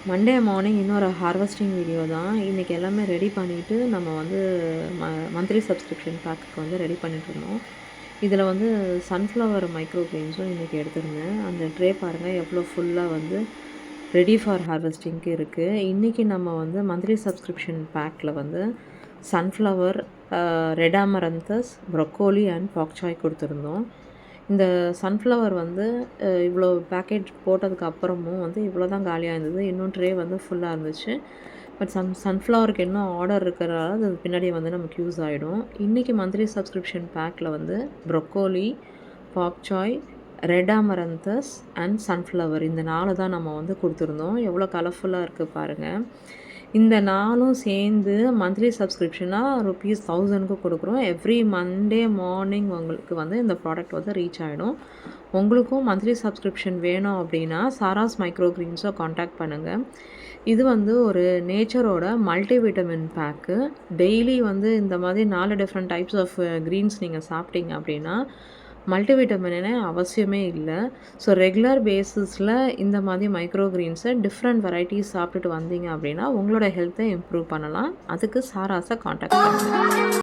Monday morning இன்னொரு harvesting video தான். இன்றைக்கி எல்லாமே ரெடி பண்ணிவிட்டு நம்ம வந்து மந்த்லி சப்ஸ்கிரிப்ஷன் பேக்குக்கு வந்து ரெடி பண்ணிட்டுருந்தோம். இதில் வந்து சன்ஃப்ளவர் மைக்ரோ கிரெயின்ஸும் இன்றைக்கி எடுத்திருந்தேன். அந்த ட்ரே பாருங்கள் எவ்வளோ ஃபுல்லாக வந்து ரெடி ஃபார் ஹார்வெஸ்டிங்க்கு இருக்குது. இன்றைக்கி நம்ம வந்து மந்த்லி சப்ஸ்கிரிப்ஷன் பேக்கில் வந்து சன்ஃப்ளவர், ரெட் அமரந்தஸ், ப்ரொக்கோலி அண்ட் பாக்சாய் கொடுத்துருந்தோம். இந்த சன்ஃப்ளவர் வந்து இவ்வளோ பேக்கேஜ் போட்டதுக்கு அப்புறமும் வந்து இவ்வளோ தான் காலியாக இருந்தது. இன்னும் ட்ரே வந்து ஃபுல்லாக இருந்துச்சு. பட் சன்ஃப்ளவருக்கு இன்னும் ஆர்டர் இருக்கிறனால அது பின்னாடி வந்து நமக்கு யூஸ் ஆகிடும். இன்றைக்கி மந்த்லி சப்ஸ்கிரிப்ஷன் பேக்கில் வந்து ப்ரொக்கோலி, பாக்சாய், ரெட் அமரந்தஸ் அண்ட் சன்ஃப்ளவர் இந்த 4 தான் நம்ம வந்து கொடுத்துருந்தோம். எவ்வளோ கலர்ஃபுல்லாக இருக்குது பாருங்கள். இந்த 4ம் சேர்ந்து மந்த்லி சப்ஸ்கிரிப்ஷனாக ₹1000க்கு கொடுக்குறோம். எவ்ரி மண்டே மார்னிங் உங்களுக்கு வந்து இந்த ப்ராடக்ட் வந்து ரீச் ஆகிடும். உங்களுக்கும் மந்த்லி சப்ஸ்கிரிப்ஷன் வேணும் அப்படின்னா சாராஸ் மைக்ரோ கிரீன்ஸை காண்டாக்ட் பண்ணுங்கள். இது வந்து ஒரு நேச்சரோட மல்டிவிட்டமின் பேக்கு. டெய்லி வந்து இந்த மாதிரி 4 டிஃப்ரெண்ட் டைப்ஸ் ஆஃப் க்ரீன்ஸ் நீங்கள் சாப்பிட்டீங்க அப்படின்னா மல்டிவிட்டமினே அவசியமே இல்லை. ஸோ ரெகுலர் பேசிஸில் இந்த மாதிரி மைக்ரோ கிரீன்ஸை டிஃப்ரெண்ட் வெரைட்டிஸ் சாப்பிட்டுட்டு வந்தீங்க அப்படின்னா உங்களோட ஹெல்த்தை இம்ப்ரூவ் பண்ணலாம். அதுக்கு சாராஸை காண்டாக்ட் பண்ணுங்கள்.